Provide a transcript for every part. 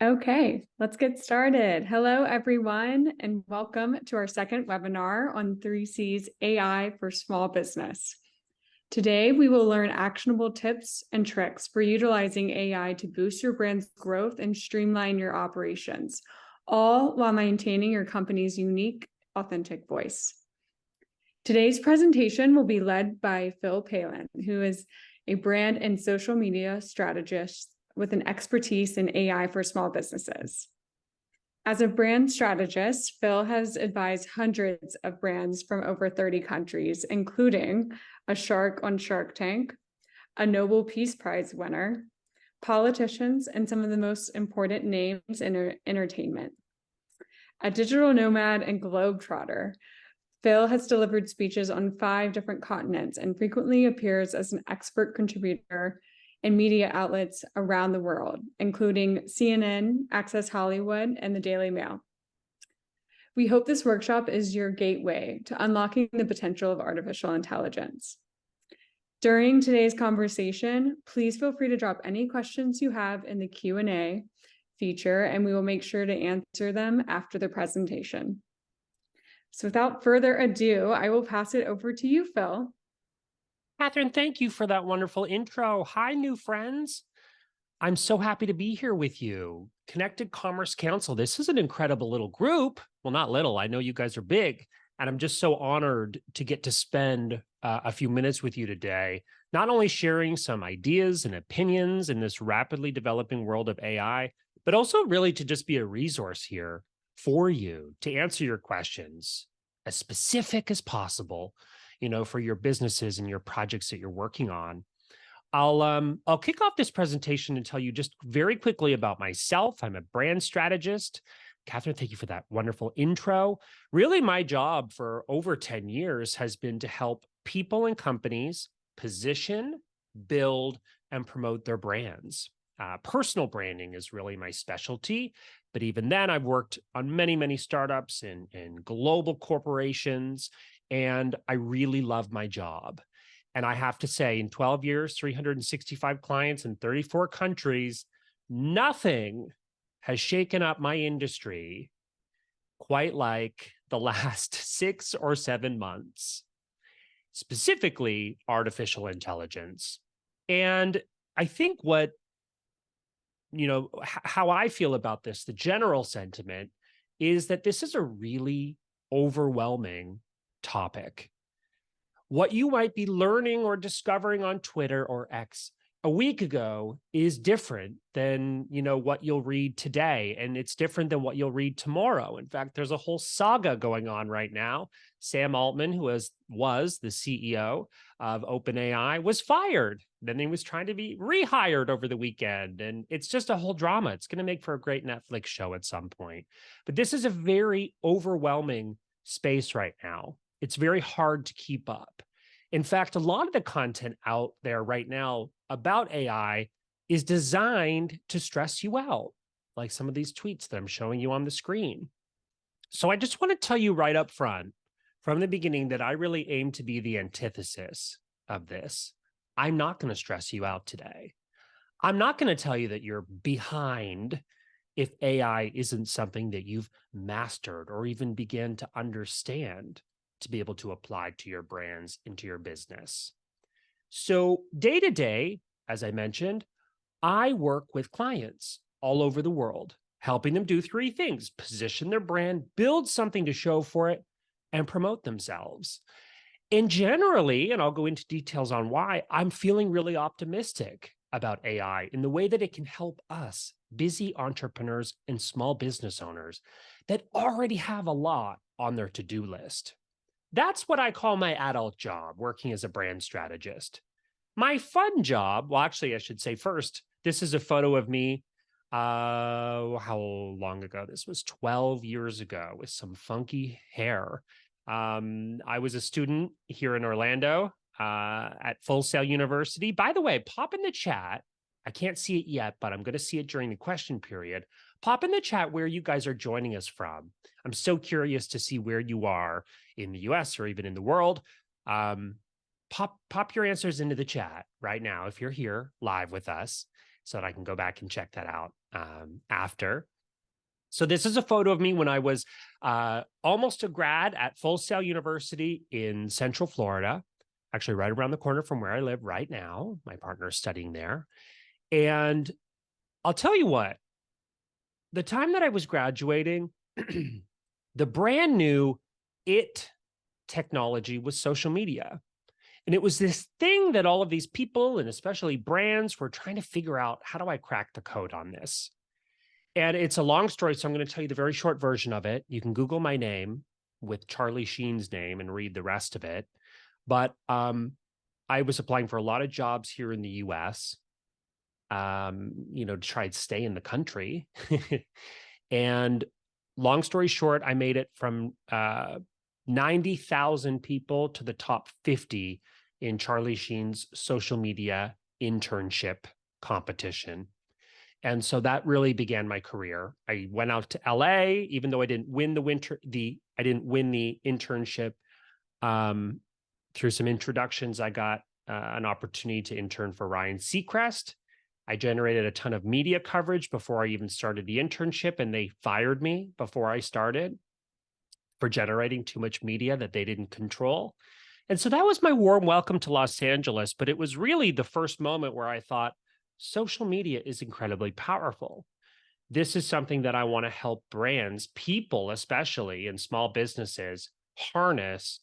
Okay, let's get started. Hello, everyone, and welcome to our second webinar on 3C's AI for small business. Today, we will learn actionable tips and tricks for utilizing AI to boost your brand's growth and streamline your operations, all while maintaining your company's unique, authentic voice. Today's presentation will be led by Phil Palin, who is a brand and social media strategist with an expertise in AI for small businesses. As a brand strategist, Phil has advised hundreds of brands from over 30 countries, including a shark on Shark Tank, a Nobel Peace Prize winner, politicians, and some of the most important names in entertainment. A digital nomad and globetrotter, Phil has delivered speeches on 5 different continents and frequently appears as an expert contributor in media outlets around the world, including CNN, Access Hollywood, and the Daily Mail. We hope this workshop is your gateway to unlocking the potential of artificial intelligence. During today's conversation, please feel free to drop any questions you have in the Q&A feature, and we will make sure to answer them after the presentation. So without further ado, I will pass it over to you, Phil. Catherine, thank you for that wonderful intro. Hi, new friends. I'm so happy to be here with you. Connected Commerce Council. This is an incredible little group. Well, not little. I know you guys are big. And I'm just so honored to get to spend a few minutes with you today, not only sharing some ideas and opinions in this rapidly developing world of AI, but also really to just be a resource here for you to answer your questions as specific as possible, for your businesses and your projects that you're working on. I'll kick off this presentation and tell you just very quickly about myself. I'm a brand strategist. Catherine, thank you for that wonderful intro. Really, my job for over 10 years has been to help people and companies position, build, and promote their brands. Personal branding is really my specialty, but even then, I've worked on many, many startups and global corporations, and I really love my job. And I have to say, in 12 years, 365 clients in 34 countries, nothing has shaken up my industry quite like the last 6 or 7 months, specifically artificial intelligence. And I think how I feel about this, the general sentiment is that this is a really overwhelming topic. What you might be learning or discovering on Twitter or X a week ago is different than, what you'll read today. And it's different than what you'll read tomorrow. In fact, there's a whole saga going on right now. Sam Altman, who was the CEO of OpenAI, was fired. Then he was trying to be rehired over the weekend. And it's just a whole drama. It's going to make for a great Netflix show at some point. But this is a very overwhelming space right now. It's very hard to keep up. In fact, a lot of the content out there right now about AI is designed to stress you out, like some of these tweets that I'm showing you on the screen. So I just want to tell you right up front, from the beginning, that I really aim to be the antithesis of this. I'm not going to stress you out today. I'm not going to tell you that you're behind if AI isn't something that you've mastered or even begin to understand to be able to apply to your brands, into your business. So day to day, as I mentioned, I work with clients all over the world, helping them do 3 things: position their brand, build something to show for it, and promote themselves. And generally, and I'll go into details on why, I'm feeling really optimistic about AI in the way that it can help us, busy entrepreneurs and small business owners that already have a lot on their to-do list. That's what I call my adult job, working as a brand strategist. My fun job, well, actually, I should say first, this is a photo of me. How long ago? This was 12 years ago with some funky hair. I was a student here in Orlando at Full Sail University. By the way, pop in the chat. I can't see it yet, but I'm going to see it during the question period. Pop in the chat where you guys are joining us from. I'm so curious to see where you are in the US or even in the world. Pop your answers into the chat right now if you're here live with us, so that I can go back and check that out after. So this is a photo of me when I was almost a grad at Full Sail University in Central Florida, actually right around the corner from where I live right now. My partner is studying there. And I'll tell you what, the time that I was graduating, the brand new technology was social media. And it was this thing that all of these people, and especially brands, were trying to figure out, how do I crack the code on this? And it's a long story, so I'm going to tell you the very short version of it. You can Google my name with Charlie Sheen's name and read the rest of it. But I was applying for a lot of jobs here in the US, to try to stay in the country. And long story short, I made it from 90,000 people to the top 50 in Charlie Sheen's social media internship competition. And so that really began my career. I went out to LA, even though I didn't win the internship. Through some introductions, I got an opportunity to intern for Ryan Seacrest. I generated a ton of media coverage before I even started the internship, and they fired me before I started for generating too much media that they didn't control. And so that was my warm welcome to Los Angeles. But it was really the first moment where I thought, social media is incredibly powerful. This is something that I want to help brands, people, especially in small businesses, harness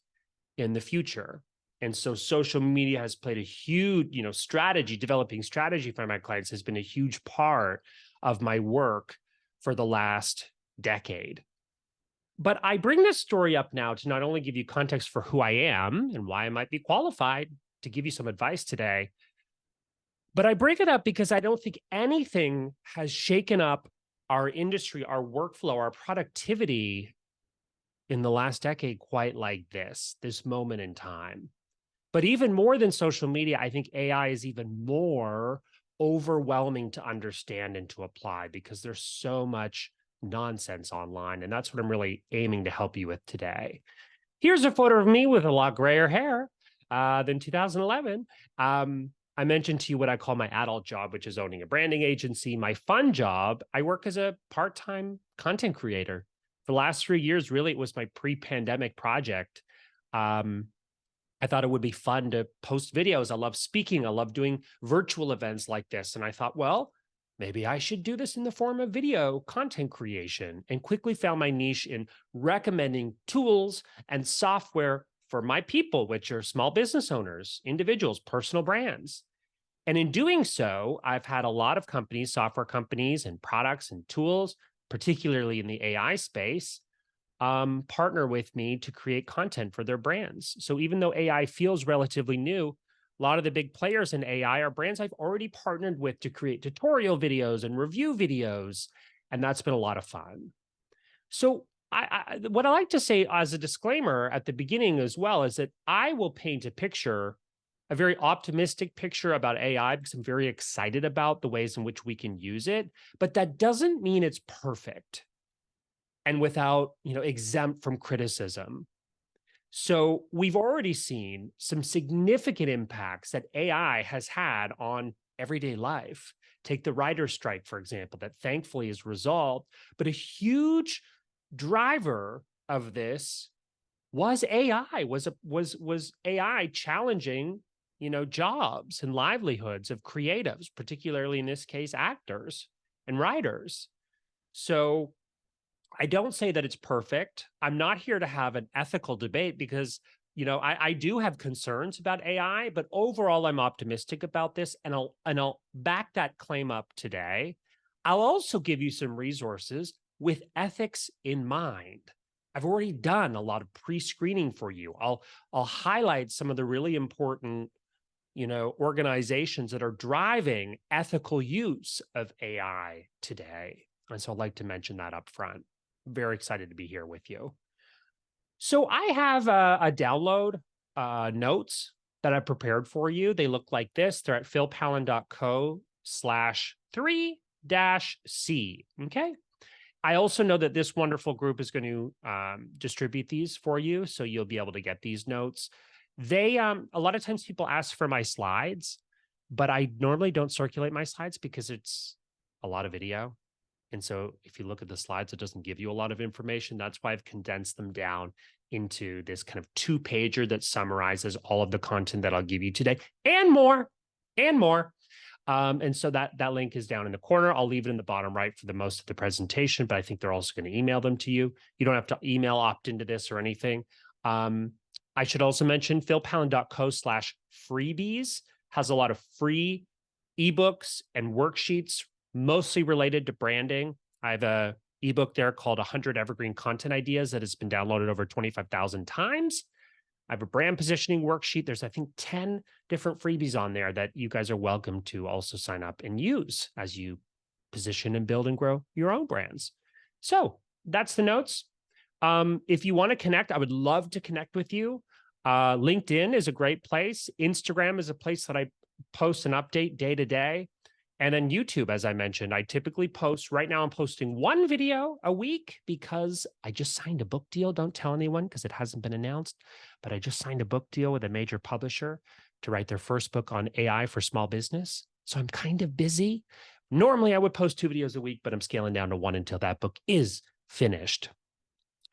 in the future. And so social media has played a huge, developing strategy for my clients has been a huge part of my work for the last decade. But I bring this story up now to not only give you context for who I am and why I might be qualified to give you some advice today, but I bring it up because I don't think anything has shaken up our industry, our workflow, our productivity in the last decade quite like this moment in time. But even more than social media, I think AI is even more overwhelming to understand and to apply because there's so much nonsense online. And that's what I'm really aiming to help you with today. Here's a photo of me with a lot grayer hair than 2011. I mentioned to you what I call my adult job, which is owning a branding agency. My fun job, I work as a part-time content creator. For the last 3 years, really, it was my pre-pandemic project. I thought it would be fun to post videos. I love speaking. I love doing virtual events like this. And I thought, well, maybe I should do this in the form of video content creation, and quickly found my niche in recommending tools and software for my people, which are small business owners, individuals, personal brands. And in doing so, I've had a lot of companies, software companies and products and tools, particularly in the AI space, partner with me to create content for their brands. So even though AI feels relatively new, a lot of the big players in AI are brands I've already partnered with to create tutorial videos and review videos. And that's been a lot of fun. So what I like to say as a disclaimer at the beginning as well is that I will paint a picture, a very optimistic picture about AI, because I'm very excited about the ways in which we can use it. But that doesn't mean it's perfect and without, exempt from criticism. So we've already seen some significant impacts that AI has had on everyday life. Take the writer's strike, for example, that thankfully is resolved. But a huge driver of this was AI, was AI challenging, jobs and livelihoods of creatives, particularly in this case, actors and writers. So I don't say that it's perfect. I'm not here to have an ethical debate because, I do have concerns about AI, but overall I'm optimistic about this, and I'll back that claim up today. I'll also give you some resources with ethics in mind. I've already done a lot of pre-screening for you. I'll highlight some of the really important, organizations that are driving ethical use of AI today. And so I'd like to mention that up front. Very excited to be here with you. So I have a download notes that I prepared for you. They look like this. They're at philpallen.co/3-C. Okay. I also know that this wonderful group is going to distribute these for you, so you'll be able to get these notes. They a lot of times people ask for my slides, but I normally don't circulate my slides because it's a lot of video. And so if you look at the slides, it doesn't give you a lot of information. That's why I've condensed them down into this kind of 2-pager that summarizes all of the content that I'll give you today and more, and more. And so that link is down in the corner. I'll leave it in the bottom right for the most of the presentation, but I think they're also going to email them to you. You don't have to email opt into this or anything. I should also mention philpallen.co/freebies has a lot of free ebooks and worksheets, mostly related to branding. I have a ebook there called 100 Evergreen Content Ideas that has been downloaded over 25,000 times. I have a brand positioning worksheet. There's, I think, 10 different freebies on there that you guys are welcome to also sign up and use as you position and build and grow your own brands. So that's the notes. If you want to connect, I would love to connect with you. LinkedIn is a great place. Instagram is a place that I post and update day to day. And then YouTube, as I mentioned, I typically post. Right now I'm posting 1 video a week because I just signed a book deal. Don't tell anyone because it hasn't been announced, but I just signed a book deal with a major publisher to write their first book on AI for small business. So I'm kind of busy. Normally I would post 2 videos a week, but I'm scaling down to 1 until that book is finished.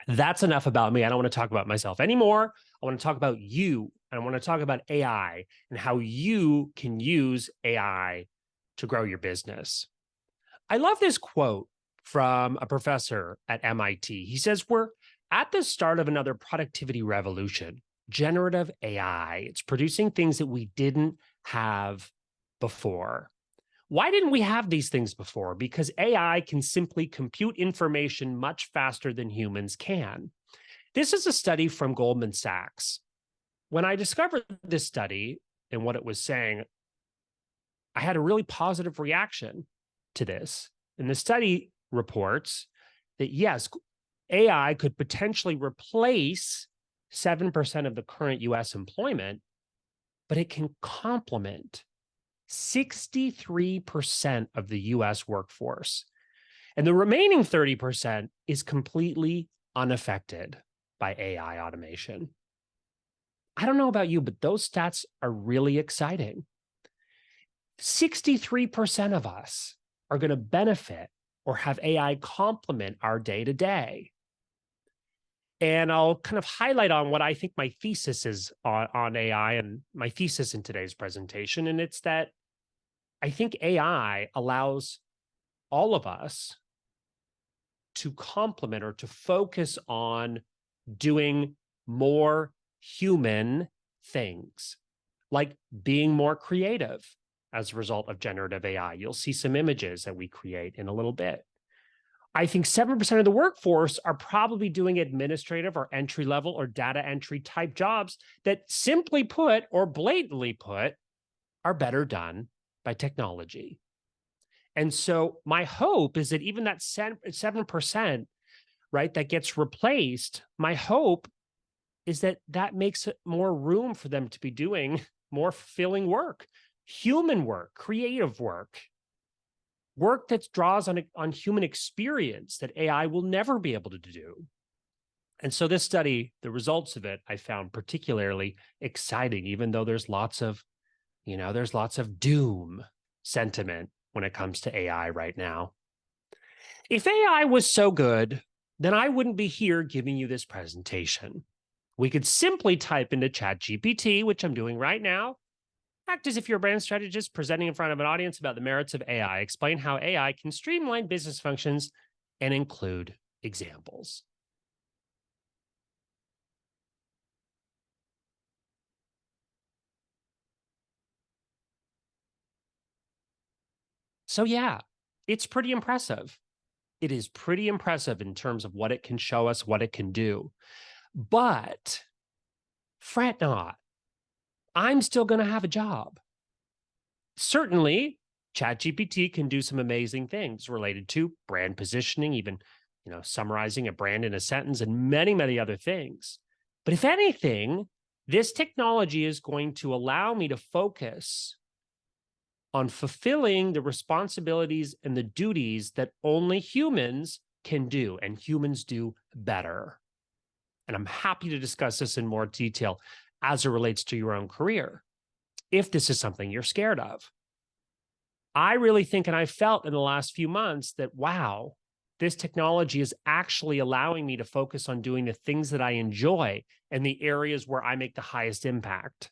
That's enough about me. I don't want to talk about myself anymore. I want to talk about you. And I want to talk about AI and how you can use AI to grow your business. I love this quote from a professor at MIT. He says, we're at the start of another productivity revolution, generative AI. It's producing things that we didn't have before. Why didn't we have these things before? Because AI can simply compute information much faster than humans can. This is a study from Goldman Sachs. When I discovered this study and what it was saying, I had a really positive reaction to this. And the study reports that, yes, AI could potentially replace 7% of the current US employment, but it can complement 63% of the US workforce. And the remaining 30% is completely unaffected by AI automation. I don't know about you, but those stats are really exciting. 63% of us are going to benefit or have AI complement our day-to-day. And I'll kind of highlight on what I think my thesis is on AI and my thesis in today's presentation. And it's that I think AI allows all of us to complement or to focus on doing more human things, like being more creative as a result of generative AI. You'll see some images that we create in a little bit. I think 7% of the workforce are probably doing administrative or entry-level or data entry type jobs that, simply put or blatantly put, are better done by technology. And so my hope is that even that 7%, right, that gets replaced, my hope is that that makes it more room for them to be doing more fulfilling work, human work, creative work, work that draws on human experience that AI will never be able to do. And so this study, the results of it, I found particularly exciting, even though there's lots of doom sentiment when it comes to AI right now. If AI was so good, then I wouldn't be here giving you this presentation. We could simply type into ChatGPT, which I'm doing right now, act as if you're a brand strategist presenting in front of an audience about the merits of AI, explain how AI can streamline business functions, and include examples. So yeah, it's pretty impressive. It is pretty impressive in terms of what it can show us, what it can do. But fret not. I'm still going to have a job. Certainly, ChatGPT can do some amazing things related to brand positioning, even, summarizing a brand in a sentence, and many, many other things. But if anything, this technology is going to allow me to focus on fulfilling the responsibilities and the duties that only humans can do, and humans do better. And I'm happy to discuss this in more detail as it relates to your own career, if this is something you're scared of. I really think, and I felt in the last few months that, wow, this technology is actually allowing me to focus on doing the things that I enjoy and the areas where I make the highest impact.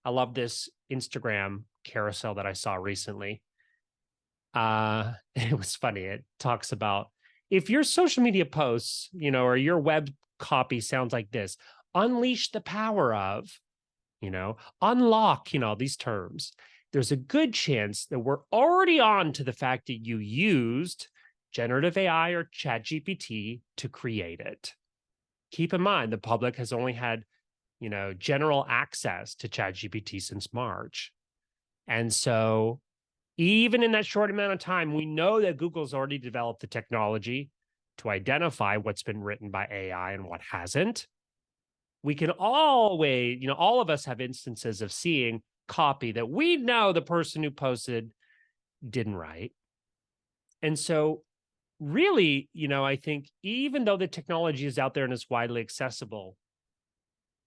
I love this Instagram carousel that I saw recently. It was funny. It talks about if your social media posts, or your web copy sounds like this, unleash the power of, unlock, these terms. There's a good chance that we're already on to the fact that you used generative AI or ChatGPT to create it. Keep in mind, the public has only had, general access to ChatGPT since March. And so even in that short amount of time, we know that Google's already developed the technology to identify what's been written by AI and what hasn't. We can always, all of us have instances of seeing copy that we know the person who posted didn't write. And so really, I think even though the technology is out there and is widely accessible,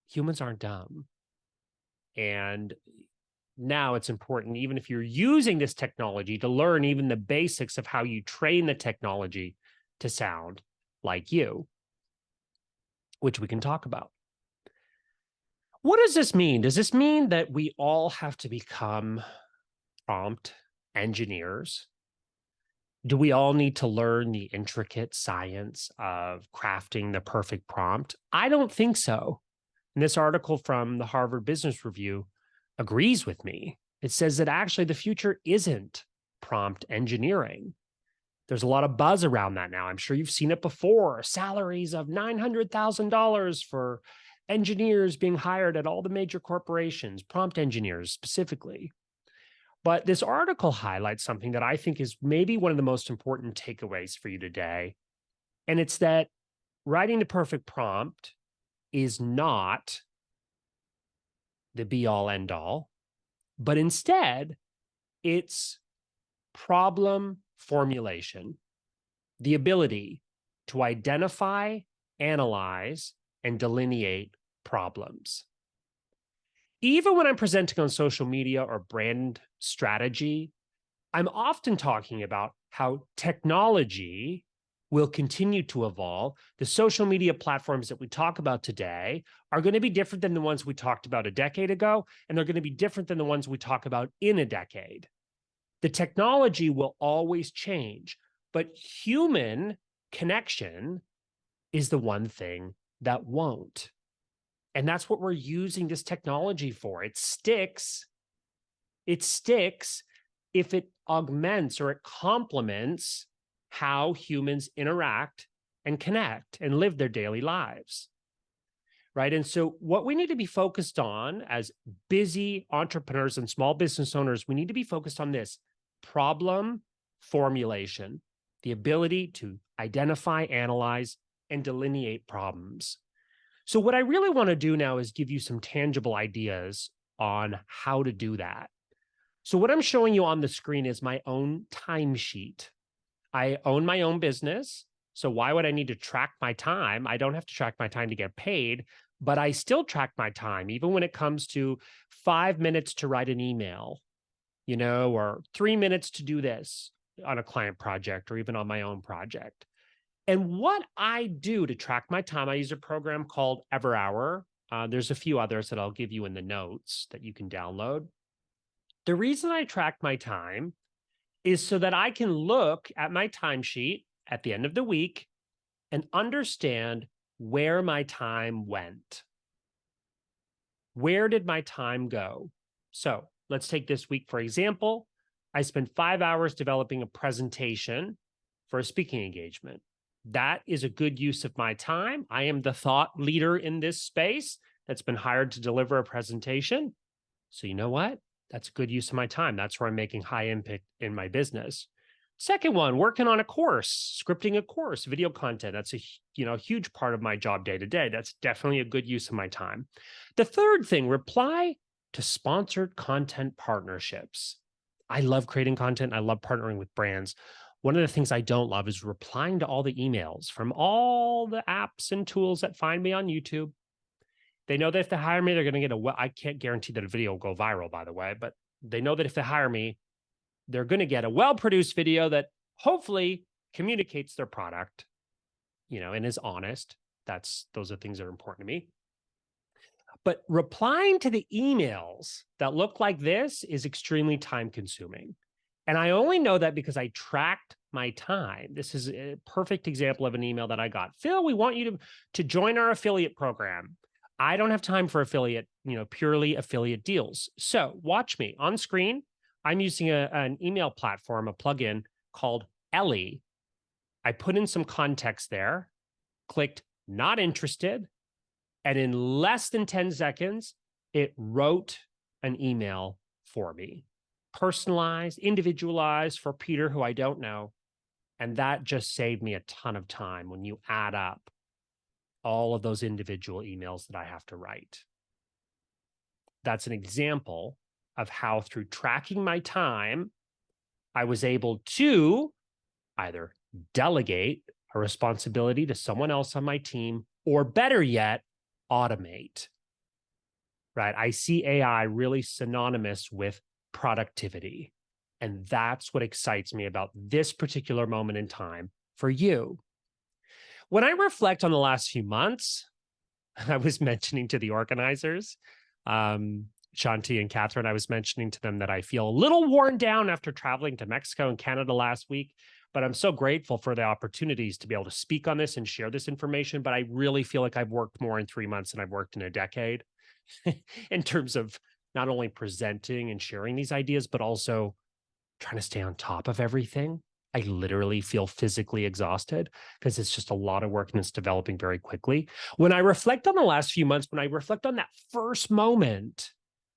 humans aren't dumb. And now it's important, even if you're using this technology, to learn even the basics of how you train the technology to sound like you, which we can talk about. What does this mean? Does this mean that we all have to become prompt engineers? Do we all need to learn the intricate science of crafting the perfect prompt? I don't think so. And this article from the Harvard Business Review agrees with me. It says that actually the future isn't prompt engineering. There's a lot of buzz around that now. I'm sure you've seen it before. Salaries of $900,000 for engineers being hired at all the major corporations, prompt engineers specifically. But this article highlights something that I think is maybe one of the most important takeaways for you today. And it's that writing the perfect prompt is not the be all end all, but instead it's problem formulation, the ability to identify, analyze, and delineate problems. Even when I'm presenting on social media or brand strategy, I'm often talking about how technology will continue to evolve. The social media platforms that we talk about today are going to be different than the ones we talked about a decade ago, and they're going to be different than the ones we talk about in a decade. The technology will always change, but human connection is the one thing that won't. And that's what we're using this technology for. It sticks if it augments or it complements how humans interact and connect and live their daily lives, right? And so what we need to be focused on as busy entrepreneurs and small business owners, we need to be focused on this: problem formulation, the ability to identify, analyze, and delineate problems. So what I really want to do now is give you some tangible ideas on how to do that. So what I'm showing you on the screen is my own timesheet. I own my own business, so why would I need to track my time? I don't have to track my time to get paid, but I still track my time, even when it comes to 5 minutes to write an email, or 3 minutes to do this on a client project or even on my own project. And what I do to track my time, I use a program called EverHour. There's a few others that I'll give you in the notes that you can download. The reason I track my time is so that I can look at my timesheet at the end of the week and understand where my time went. Where did my time go? So let's take this week, for example. I spent 5 hours developing a presentation for a speaking engagement. That is a good use of my time. I am the thought leader in this space that's been hired to deliver a presentation. So you know what? That's a good use of my time. That's where I'm making high impact in my business. Second one, working on a course, scripting a course, video content. That's a huge part of my job day to day. That's definitely a good use of my time. The third thing, reply to sponsored content partnerships. I love creating content. I love partnering with brands. One of the things I don't love is replying to all the emails from all the apps and tools that find me on YouTube. They know that if they hire me, they're going to get I can't guarantee that a video will go viral, by the way, but they know that if they hire me, they're going to get a well-produced video that hopefully communicates their product, and is honest. Those are things that are important to me. But replying to the emails that look like this is extremely time consuming. And I only know that because I tracked my time. This is a perfect example of an email that I got. Phil, we want you to join our affiliate program. I don't have time for affiliate, purely affiliate deals. So watch me on screen. I'm using an email platform, a plugin called Ellie. I put in some context there, clicked not interested, and in less than 10 seconds, it wrote an email for me, personalized, individualized for Peter, who I don't know. And that just saved me a ton of time when you add up all of those individual emails that I have to write. That's an example of how, through tracking my time, I was able to either delegate a responsibility to someone else on my team, or better yet, automate. Right? I see AI really synonymous with productivity. And that's what excites me about this particular moment in time for you. When I reflect on the last few months, I was mentioning to the organizers, Shanti and Catherine, I was mentioning to them that I feel a little worn down after traveling to Mexico and Canada last week, but I'm so grateful for the opportunities to be able to speak on this and share this information. But I really feel like I've worked more in 3 months than I've worked in a decade in terms of not only presenting and sharing these ideas, but also trying to stay on top of everything. I literally feel physically exhausted because it's just a lot of work and it's developing very quickly. When I reflect on the last few months, when I reflect on that first moment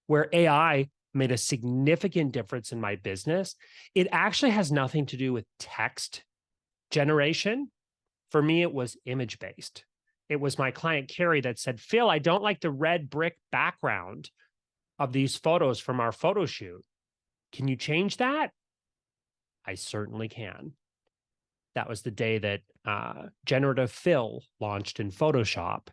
where AI made a significant difference in my business, it actually has nothing to do with text generation. For me, it was image-based. It was my client, Carrie, that said, Phil, I don't like the red brick background of these photos from our photo shoot. Can you change that? I certainly can. That was the day that Generative Fill launched in Photoshop.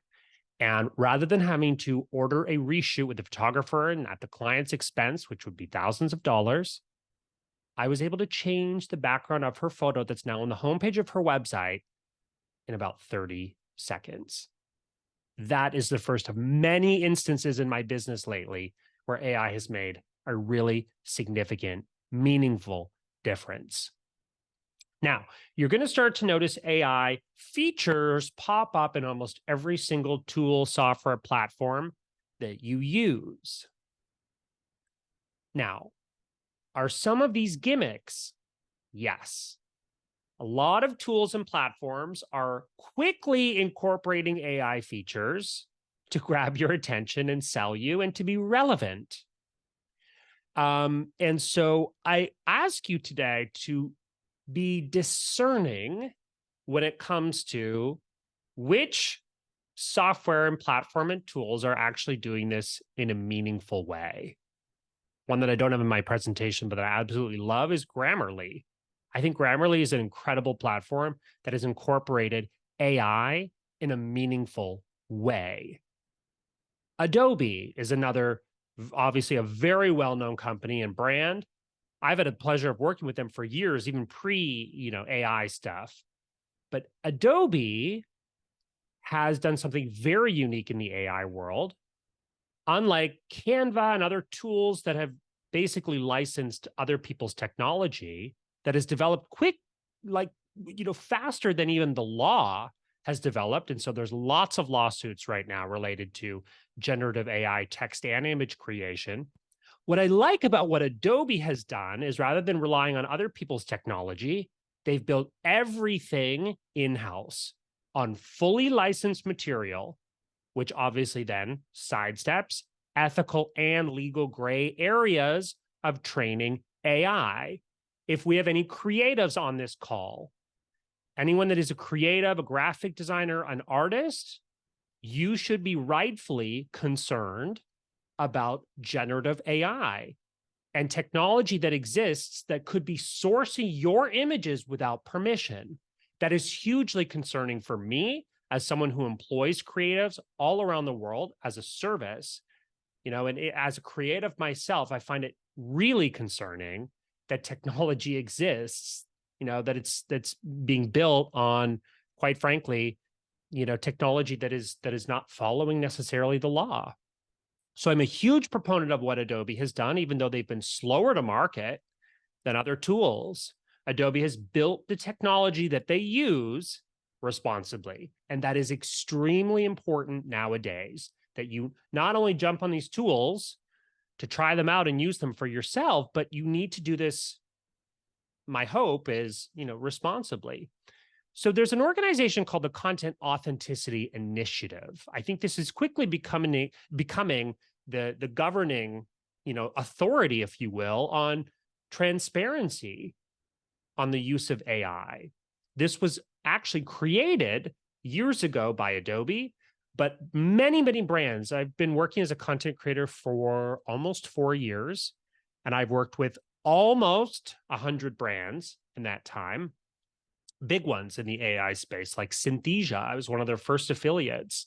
And rather than having to order a reshoot with the photographer and at the client's expense, which would be thousands of dollars, I was able to change the background of her photo that's now on the homepage of her website in about 30 seconds. That is the first of many instances in my business lately where AI has made a really significant, meaningful difference. Now, you're going to start to notice AI features pop up in almost every single tool, software, platform that you use. Now, are some of these gimmicks? Yes. A lot of tools and platforms are quickly incorporating AI features to grab your attention and sell you and to be relevant. And so I ask you today to be discerning when it comes to which software and platform and tools are actually doing this in a meaningful way. One that I don't have in my presentation, but that I absolutely love is Grammarly. I think Grammarly is an incredible platform that has incorporated AI in a meaningful way. Adobe is another, obviously a very well-known company and brand. I've had the pleasure of working with them for years, even pre, AI stuff. But Adobe has done something very unique in the AI world. Unlike Canva and other tools that have basically licensed other people's technology, that has developed faster than even the law has developed. And so there's lots of lawsuits right now related to generative AI text and image creation. What I like about what Adobe has done is, rather than relying on other people's technology, they've built everything in-house on fully licensed material, which obviously then sidesteps ethical and legal gray areas of training AI. If we have any creatives on this call, anyone that is a creative, a graphic designer, an artist, you should be rightfully concerned about generative AI and technology that exists that could be sourcing your images without permission. That is hugely concerning for me as someone who employs creatives all around the world as a service, and as a creative myself, I find it really concerning that technology exists, that's being built on, quite frankly, technology that is not following necessarily the law. So I'm a huge proponent of what Adobe has done, even though they've been slower to market than other tools. Adobe has built the technology that they use responsibly. And that is extremely important nowadays, that you not only jump on these tools to try them out and use them for yourself, but you need to do this, my hope is, responsibly. So there's an organization called the Content Authenticity Initiative. I think this is quickly becoming the governing, authority, if you will, on transparency on the use of AI. This was actually created years ago by Adobe, but many, many brands. I've been working as a content creator for almost 4 years, and I've worked with almost 100 brands in that time. Big ones in the AI space, like Synthesia. I was one of their first affiliates.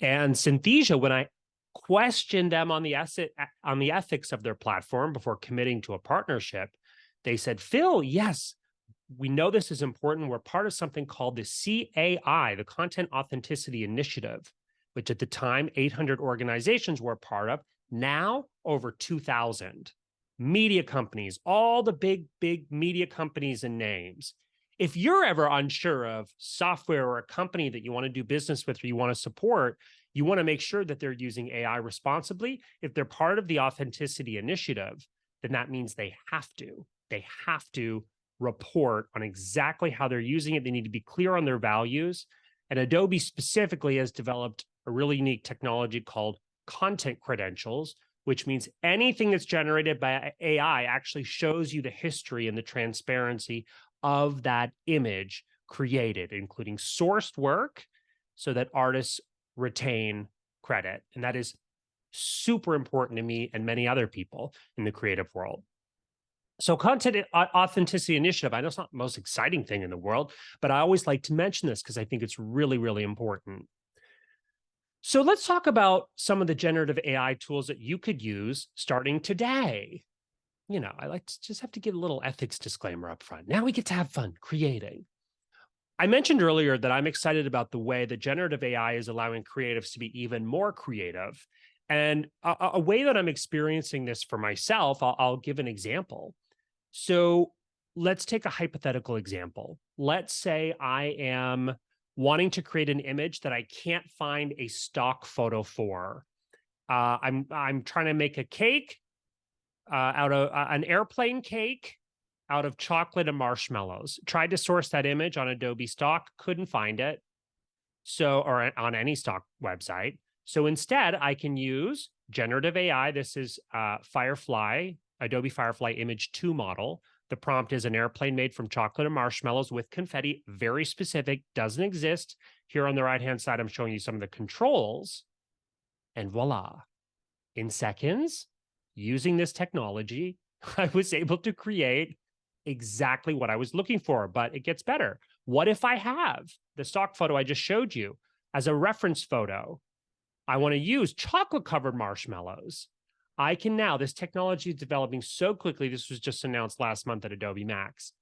And Synthesia, when I questioned them on the ethics of their platform before committing to a partnership, they said, Phil, yes, we know this is important. We're part of something called the CAI, the Content Authenticity Initiative, which at the time 800 organizations were a part of, now over 2,000. Media companies, all the big media companies and names. If you're ever unsure of software or a company that you want to do business with or you want to support, you want to make sure that they're using AI responsibly. If they're part of the Authenticity Initiative, then that means they have to report on exactly how they're using it. They need to be clear on their values. And Adobe specifically has developed a really unique technology called content credentials, which means anything that's generated by AI actually shows you the history and the transparency of that image created, including sourced work, so that artists retain credit. And that is super important to me and many other people in the creative world. So Content Authenticity Initiative, I know it's not the most exciting thing in the world, but I always like to mention this because I think it's really, really important. So let's talk about some of the generative AI tools that you could use starting today. I like to just have to give a little ethics disclaimer up front. Now we get to have fun creating. I mentioned earlier that I'm excited about the way that generative AI is allowing creatives to be even more creative. And a way that I'm experiencing this for myself, I'll give an example. So let's take a hypothetical example. Let's say I am wanting to create an image that I can't find a stock photo for. I'm trying to make a cake out of an airplane cake out of chocolate and marshmallows. Tried to source that image on Adobe Stock, couldn't find it. Or on any stock website. So instead, I can use generative AI. This is Firefly, Adobe Firefly Image 2 model. The prompt is an airplane made from chocolate and marshmallows with confetti, very specific, doesn't exist. Here on the right-hand side, I'm showing you some of the controls. And voila, in seconds, using this technology, I was able to create exactly what I was looking for, but it gets better. What if I have the stock photo I just showed you as a reference photo? I want to use chocolate-covered marshmallows. I can now, this technology is developing so quickly. This was just announced last month at Adobe Max.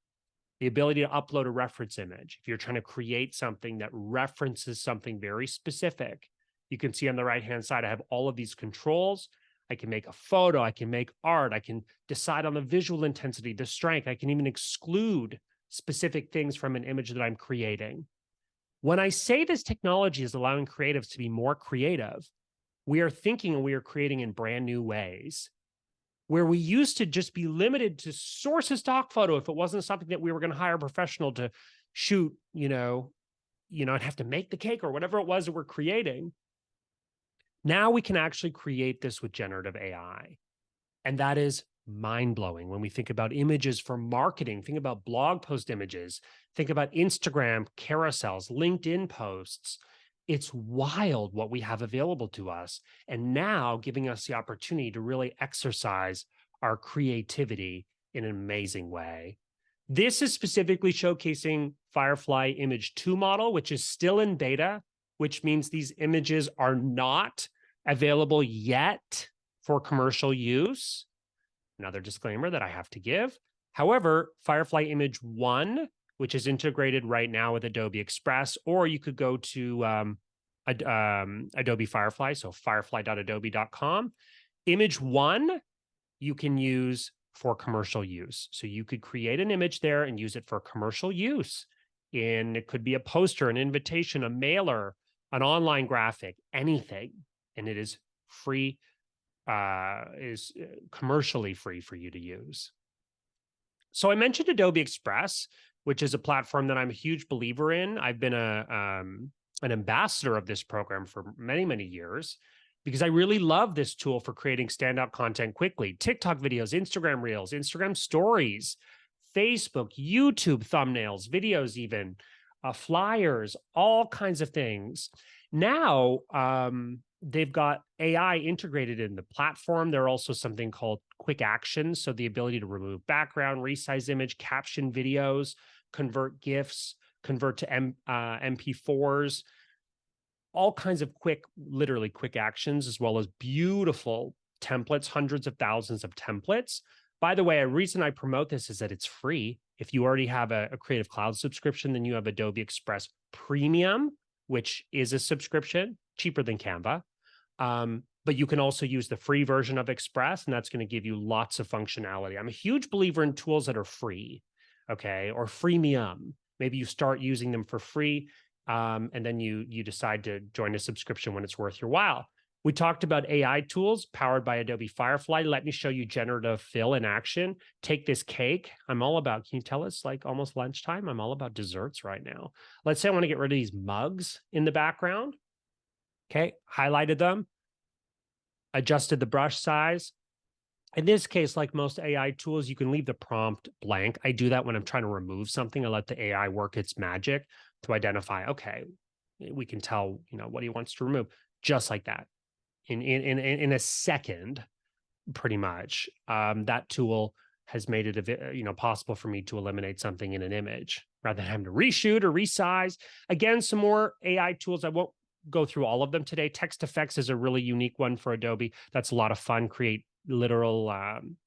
The ability to upload a reference image. If you're trying to create something that references something very specific, you can see on the right-hand side, I have all of these controls. I can make a photo, I can make art, I can decide on the visual intensity, the strength. I can even exclude specific things from an image that I'm creating. When I say this technology is allowing creatives to be more creative, we are thinking and we are creating in brand new ways. Where we used to just be limited to source a stock photo if it wasn't something that we were going to hire a professional to shoot, and have to make the cake or whatever it was that we're creating. Now we can actually create this with generative AI. And that is mind-blowing when we think about images for marketing, think about blog post images, think about Instagram carousels, LinkedIn posts. It's wild what we have available to us. And now giving us the opportunity to really exercise our creativity in an amazing way. This is specifically showcasing Firefly Image 2 model, which is still in beta, which means these images are not available yet for commercial use. Another disclaimer that I have to give. However, Firefly Image 1, which is integrated right now with Adobe Express, or you could go to Adobe Firefly, so firefly.adobe.com. Image 1, you can use for commercial use. So you could create an image there and use it for commercial use. And it could be a poster, an invitation, a mailer, an online graphic, anything. And it is free, is commercially free for you to use. So I mentioned Adobe Express, which is a platform that I'm a huge believer in. I've been an ambassador of this program for many, many years, because I really love this tool for creating standout content quickly. TikTok videos, Instagram Reels, Instagram Stories, Facebook, YouTube thumbnails, videos even, flyers, all kinds of things. Now, they've got AI integrated in the platform. There are also something called quick actions, so the ability to remove background, resize image, caption videos, convert GIFs, convert to MP4s, all kinds of quick, literally quick actions, as well as beautiful templates, hundreds of thousands of templates. By the way, a reason I promote this is that it's free. If you already have a Creative Cloud subscription, then you have Adobe Express Premium, which is a subscription, cheaper than Canva. But you can also use the free version of Express, and that's going to give you lots of functionality. I'm a huge believer in tools that are free, okay, or freemium. Maybe you start using them for free, and then you decide to join a subscription when it's worth your while. We talked about AI tools powered by Adobe Firefly. Let me show you generative fill in action. Take this cake. I'm all about, can you tell it's like almost lunchtime? I'm all about desserts right now. Let's say I want to get rid of these mugs in the background. Okay, highlighted them, adjusted the brush size. In this case, like most AI tools, you can leave the prompt blank. I do that when I'm trying to remove something. I let the AI work its magic to identify, okay, we can tell, what he wants to remove, just like that. In a second, pretty much. That tool has made it possible for me to eliminate something in an image rather than having to reshoot or resize. Again, some more AI tools. I won't go through all of them today. Text effects is a really unique one for Adobe. That's a lot of fun. Create literal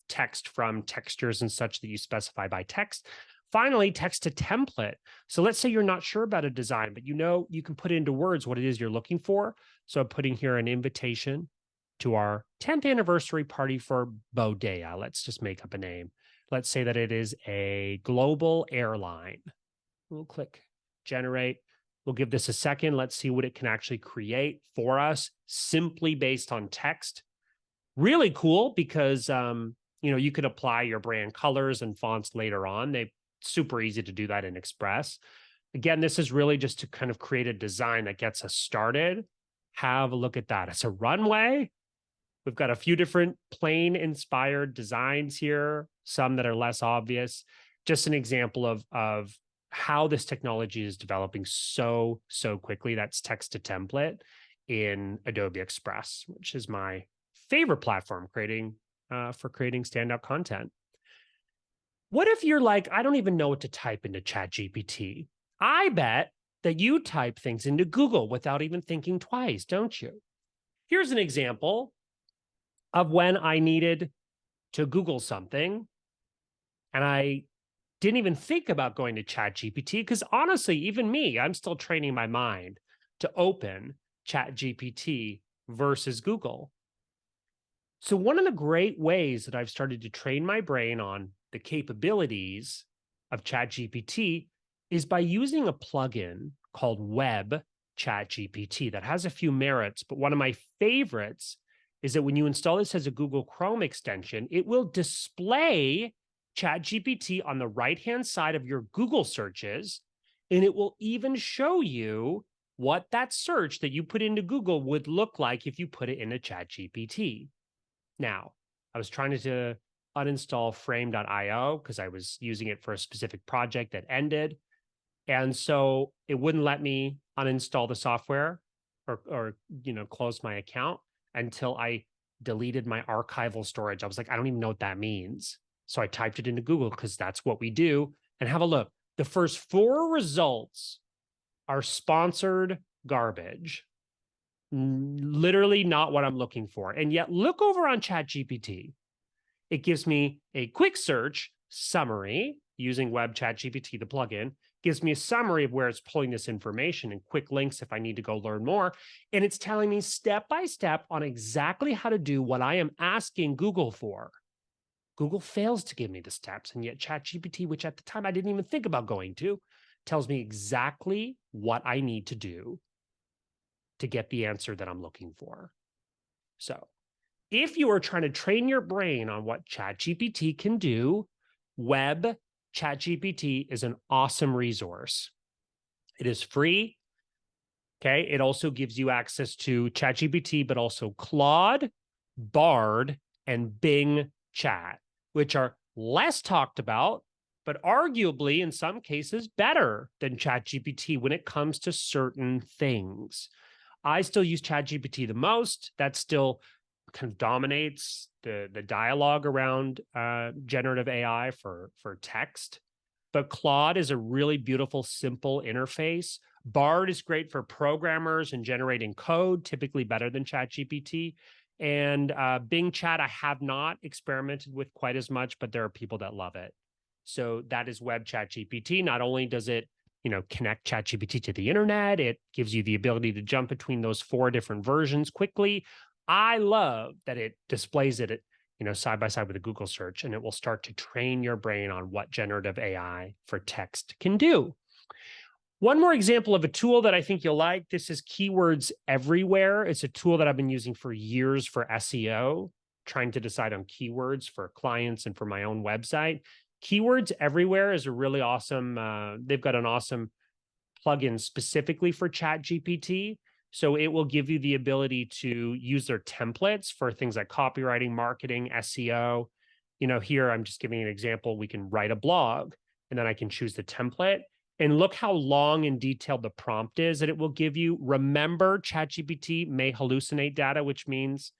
text from textures and such that you specify by text. Finally, text to template. So let's say you're not sure about a design, but you can put into words what it is you're looking for. So I'm putting here an invitation to our 10th anniversary party for Bodea. Let's just make up a name. Let's say that it is a global airline. We'll click generate. We'll give this a second. Let's see what it can actually create for us simply based on text. Really cool because, you could apply your brand colors and fonts later on. They're super easy to do that in Express. Again, this is really just to kind of create a design that gets us started. Have a look at that. It's a runway. We've got a few different plane inspired designs here, some that are less obvious. Just an example of how this technology is developing so quickly. That's text to template in Adobe Express, which is my favorite platform for creating standout content. What if you're like, I don't even know what to type into ChatGPT? I bet that you type things into Google without even thinking twice, don't you? Here's an example of when I needed to Google something and I didn't even think about going to ChatGPT because honestly, even me, I'm still training my mind to open ChatGPT versus Google. So one of the great ways that I've started to train my brain on the capabilities of ChatGPT is by using a plugin called Web ChatGPT that has a few merits, but one of my favorites is that when you install this as a Google Chrome extension, it will display ChatGPT on the right-hand side of your Google searches, and it will even show you what that search that you put into Google would look like if you put it into ChatGPT. Now, I was trying to uninstall Frame.io because I was using it for a specific project that ended. And so it wouldn't let me uninstall the software or close my account until I deleted my archival storage. I was like, I don't even know what that means. So I typed it into Google because that's what we do. And have a look. The first 4 results are sponsored garbage. Literally not what I'm looking for. And yet look over on ChatGPT. It gives me a quick search summary using Web ChatGPT, the plugin, gives me a summary of where it's pulling this information and quick links if I need to go learn more. And it's telling me step by step on exactly how to do what I am asking Google for. Google fails to give me the steps, and yet ChatGPT, which at the time I didn't even think about going to, tells me exactly what I need to do to get the answer that I'm looking for. So if you are trying to train your brain on what ChatGPT can do, Web ChatGPT is an awesome resource. It is free. Okay. It also gives you access to ChatGPT, but also Claude, Bard, and Bing Chat, which are less talked about, but arguably in some cases better than ChatGPT when it comes to certain things. I still use ChatGPT the most. That still kind of dominates the dialogue around generative AI for text. But Claude is a really beautiful, simple interface. Bard is great for programmers and generating code, typically better than ChatGPT. And Bing Chat, I have not experimented with quite as much, but there are people that love it. So that is Web ChatGPT. Not only does it, connect ChatGPT to the internet, it gives you the ability to jump between those 4 different versions quickly. I love that it displays it, side by side with a Google search, and it will start to train your brain on what generative AI for text can do. One more example of a tool that I think you'll like. This is Keywords Everywhere. It's a tool that I've been using for years for SEO, trying to decide on keywords for clients and for my own website. Keywords Everywhere is a really awesome, they've got an awesome plugin specifically for ChatGPT. So it will give you the ability to use their templates for things like copywriting, marketing, SEO. Here I'm just giving an example. We can write a blog, and then I can choose the template. And look how long and detailed the prompt is that it will give you. Remember, ChatGPT may hallucinate data, which means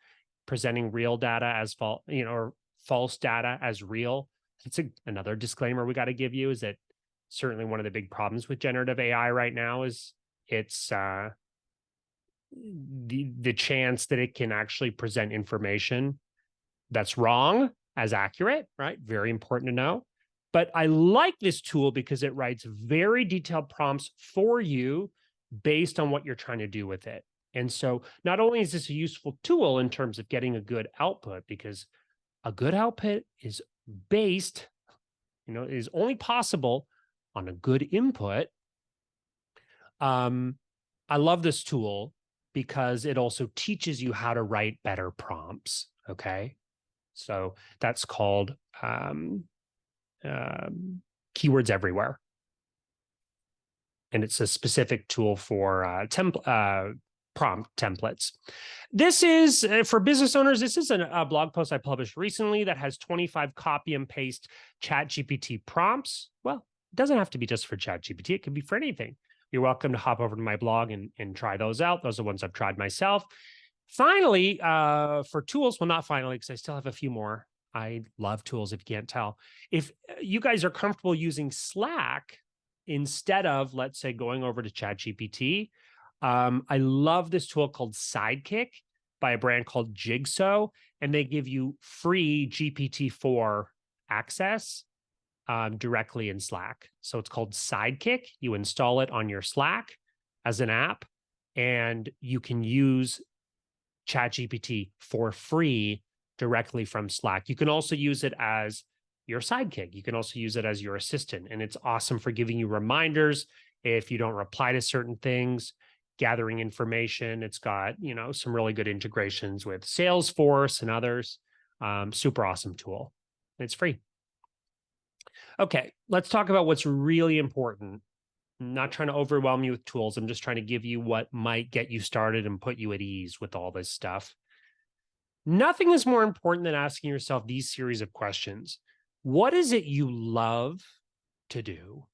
presenting real data as false, or false data as real. It's another disclaimer we got to give you, is that certainly one of the big problems with generative AI right now is it's the chance that it can actually present information that's wrong as accurate, right? Very important to know. But I like this tool because it writes very detailed prompts for you based on what you're trying to do with it. And so not only is this a useful tool in terms of getting a good output, because a good output is based, is only possible on a good input. I love this tool because it also teaches you how to write better prompts. Okay. So that's called Keywords Everywhere. And it's a specific tool for prompt templates. This is, for business owners, this is a blog post I published recently that has 25 copy and paste ChatGPT prompts. Well, it doesn't have to be just for ChatGPT. It could be for anything. You're welcome to hop over to my blog and try those out. Those are ones I've tried myself. Finally, for tools, well, not finally, because I still have a few more. I love tools, if you can't tell. If you guys are comfortable using Slack instead of, let's say, going over to ChatGPT, I love this tool called Sidekick by a brand called Jigsaw, and they give you free GPT-4 access directly in Slack. So it's called Sidekick. You install it on your Slack as an app, and you can use ChatGPT for free directly from Slack. You can also use it as your sidekick. You can also use it as your assistant, and it's awesome for giving you reminders if you don't reply to certain things, gathering information. It's got, some really good integrations with Salesforce and others. Super awesome tool. It's free. Okay, let's talk about what's really important. I'm not trying to overwhelm you with tools. I'm just trying to give you what might get you started and put you at ease with all this stuff. Nothing is more important than asking yourself these series of questions. What is it you love to do?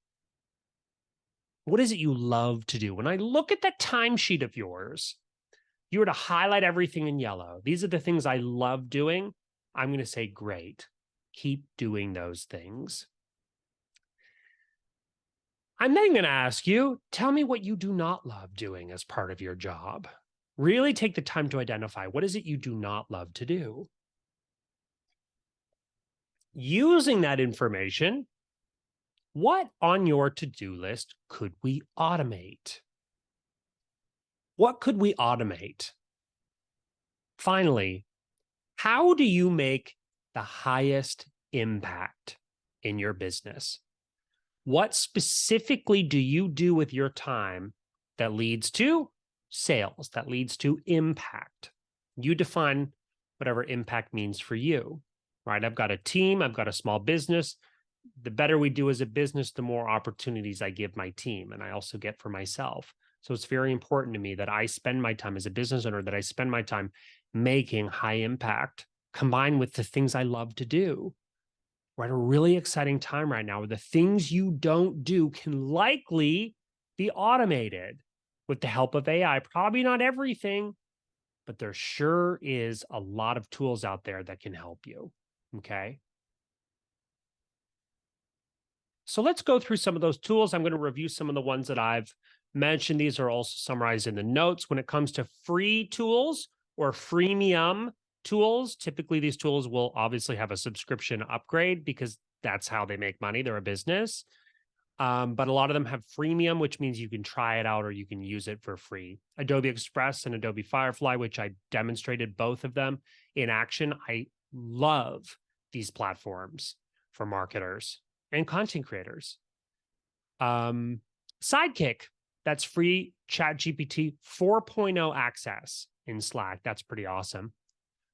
What is it you love to do? When I look at that timesheet of yours, you were to highlight everything in yellow. These are the things I love doing. I'm going to say, great. Keep doing those things. I'm then going to ask you, tell me what you do not love doing as part of your job. Really take the time to identify, what is it you do not love to do? Using that information, what on your to-do list could we automate? What could we automate? Finally, how do you make the highest impact in your business? What specifically do you do with your time that leads to sales, that leads to impact? You define whatever impact means for you, right? I've got a team, I've got a small business. The better we do as a business, the more opportunities I give my team and I also get for myself. So it's very important to me that I spend my time as a business owner, that I spend my time making high impact combined with the things I love to do. We're at a really exciting time right now where the things you don't do can likely be automated with the help of AI. Probably not everything, but there sure is a lot of tools out there that can help you. Okay. So let's go through some of those tools. I'm going to review some of the ones that I've mentioned. These are also summarized in the notes. When it comes to free tools or freemium tools, typically these tools will obviously have a subscription upgrade because that's how they make money. They're a business. But a lot of them have freemium, which means you can try it out or you can use it for free. Adobe Express and Adobe Firefly, which I demonstrated both of them in action. I love these platforms for marketers and content creators. Sidekick, that's free ChatGPT 4.0 access in Slack. That's pretty awesome.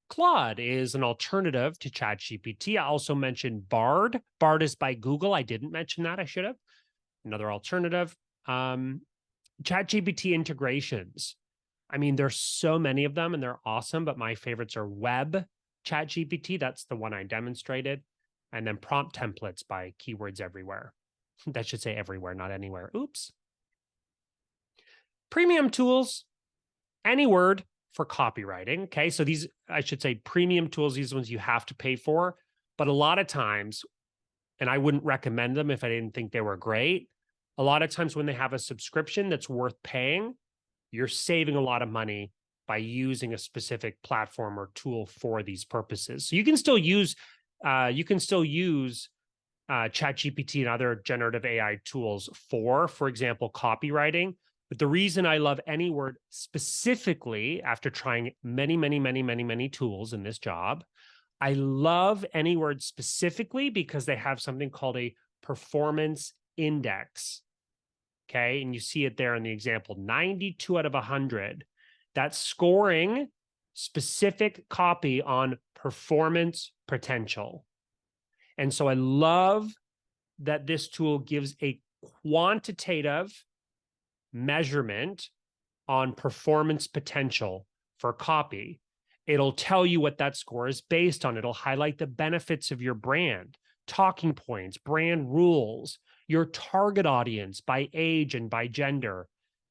Claude is an alternative to ChatGPT. I also mentioned Bard. Bard is by Google. I didn't mention that. I should have. Another alternative. ChatGPT integrations. I mean, there's so many of them and they're awesome, but my favorites are Web ChatGPT. That's the one I demonstrated. And then prompt templates by Keywords Everywhere. That should say everywhere, not anywhere. Oops. Premium tools, AnyWord for copywriting. Okay, so these, I should say premium tools, these ones you have to pay for. But a lot of times, and I wouldn't recommend them if I didn't think they were great, a lot of times when they have a subscription that's worth paying, you're saving a lot of money by using a specific platform or tool for these purposes. So you can still use ChatGPT and other generative AI tools for example, copywriting. But the reason I love AnyWord specifically, after trying many tools in this job, I love AnyWord specifically because they have something called a performance index. Okay, and you see it there in the example, 92 out of 100. That's scoring specific copy on performance potential. And so I love that this tool gives a quantitative measurement on performance potential for copy. It'll tell you what that score is based on. It'll highlight the benefits of your brand, talking points, brand rules, your target audience by age and by gender.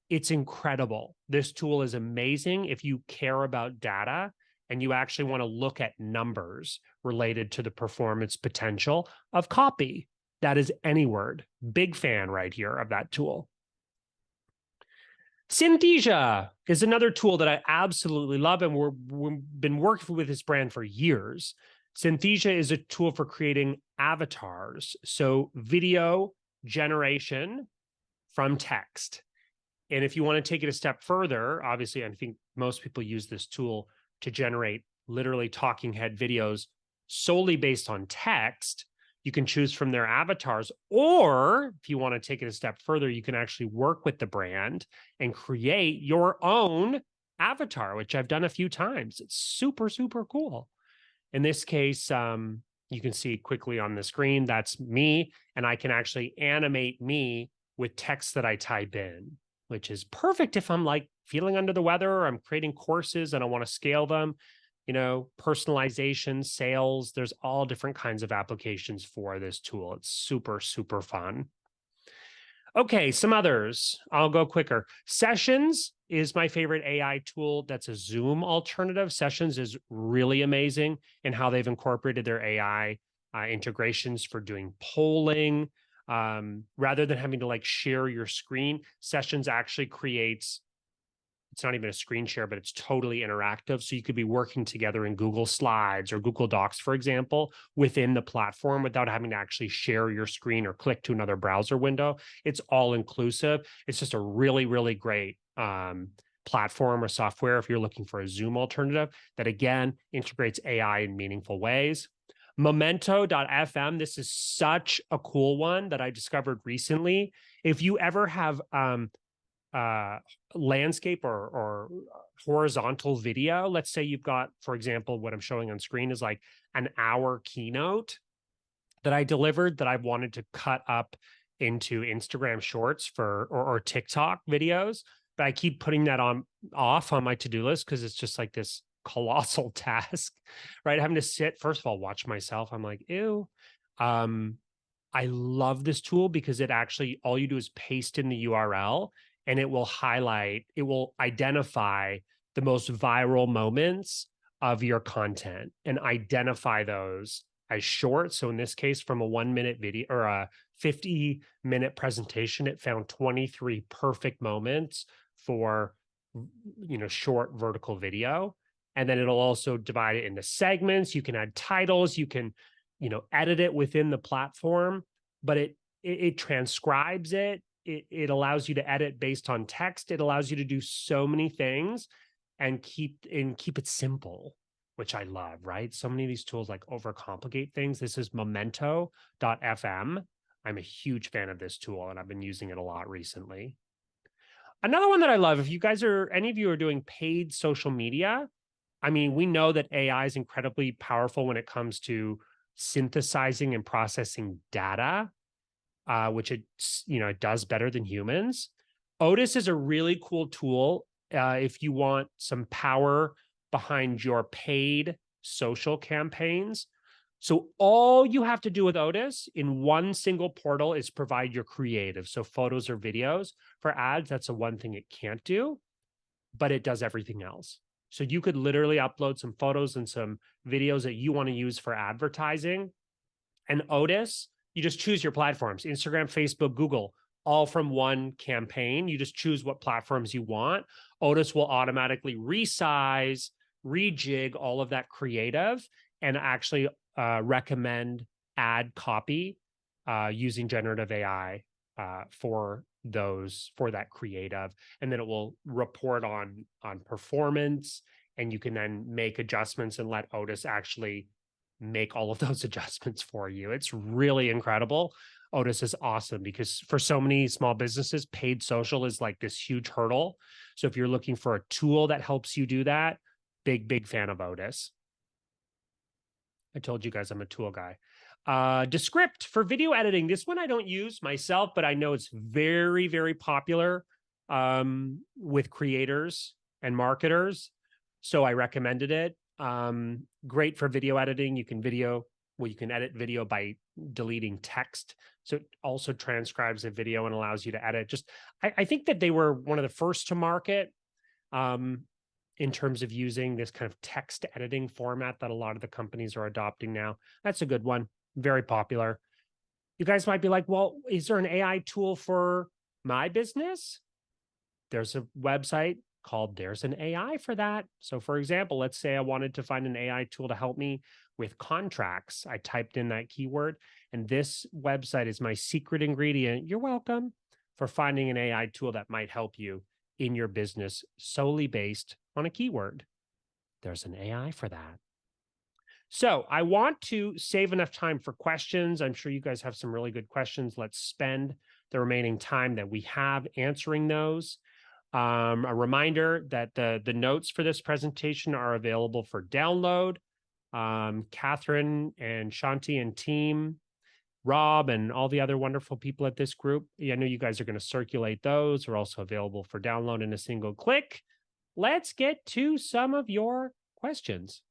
It's incredible. This tool is amazing if you care about data and you actually want to look at numbers related to the performance potential of copy. That is AnyWord. Big fan right here of that tool. Synthesia is another tool that I absolutely love, and we've been working with this brand for years. Synthesia is a tool for creating avatars, so video generation from text. And if you want to take it a step further, obviously, I think most people use this tool to generate literally talking head videos solely based on text. You can choose from their avatars, or if you want to take it a step further, you can actually work with the brand and create your own avatar, which I've done a few times. It's super, super cool. In this case, you can see quickly on the screen, that's me, and I can actually animate me with text that I type in, which is perfect if I'm like feeling under the weather or I'm creating courses and I want to scale them. You know, personalization, sales, there's all different kinds of applications for this tool. It's super, super fun. Okay, some others. I'll go quicker. Sessions is my favorite AI tool. That's a Zoom alternative. Sessions is really amazing in how they've incorporated their AI integrations for doing polling. Rather than having to like share your screen, Sessions actually creates it's not even a screen share, but it's totally interactive. So you could be working together in Google Slides or Google Docs, for example, within the platform without having to actually share your screen or click to another browser window. It's all inclusive. It's just a really, really great platform or software if you're looking for a Zoom alternative that, again, integrates AI in meaningful ways. Memento.fm, this is such a cool one that I discovered recently. If you ever have landscape or horizontal video, let's say you've got, for example, what I'm showing on screen is like an hour keynote that I delivered that I wanted to cut up into Instagram shorts or TikTok videos, but I keep putting that off on my to-do list because it's just like this colossal task, right? Having to sit, first of all, watch myself. I'm like, ew. I love this tool because it actually, all you do is paste in the URL and it will identify the most viral moments of your content and identify those as short. So in this case, from a 1-minute video or a 50-minute presentation, it found 23 perfect moments for, short vertical video. And then it'll also divide it into segments. You can add titles, you can, edit it within the platform, but it transcribes it. It allows you to edit based on text. It allows you to do so many things and keep it simple, which I love, right? So many of these tools like overcomplicate things. This is Memento.fm. I'm a huge fan of this tool and I've been using it a lot recently. Another one that I love, if any of you are doing paid social media, I mean, we know that AI is incredibly powerful when it comes to synthesizing and processing data, which it does better than humans. Otis is a really cool tool if you want some power behind your paid social campaigns. So all you have to do with Otis in one single portal is provide your creative. So photos or videos. For ads, that's the one thing it can't do, but it does everything else. So you could literally upload some photos and some videos that you want to use for advertising. And Otis, you just choose your platforms, Instagram, Facebook, Google, all from one campaign. You just choose what platforms you want. Otis will automatically resize, rejig all of that creative and actually recommend ad copy using generative AI for that creative. And then it will report on performance, and you can then make adjustments and let Otis actually make all of those adjustments for you. It's really incredible. Otis is awesome because for so many small businesses, paid social is like this huge hurdle. So if you're looking for a tool that helps you do that, big fan of Otis. I told you guys I'm a tool guy. Descript for video editing. This one I don't use myself, but I know it's very, very popular with creators and marketers. So I recommended it. Great for video editing. You can edit video by deleting text. So it also transcribes a video and allows you to edit. I think that they were one of the first to market in terms of using this kind of text editing format that a lot of the companies are adopting now. That's a good one. Very popular. You guys might be like, well, is there an AI tool for my business? There's a website called There's an AI for that. So for example, let's say I wanted to find an AI tool to help me with contracts. I typed in that keyword, and this website is my secret ingredient. You're welcome for finding an AI tool that might help you in your business solely based on a keyword. There's an AI for that. So I want to save enough time for questions. I'm sure you guys have some really good questions. Let's spend the remaining time that we have answering those. A reminder that the notes for this presentation are available for download. Catherine and Shanti and team, Rob and all the other wonderful people at this group, I know you guys are going to circulate those. They're also available for download in a single click. Let's get to some of your questions.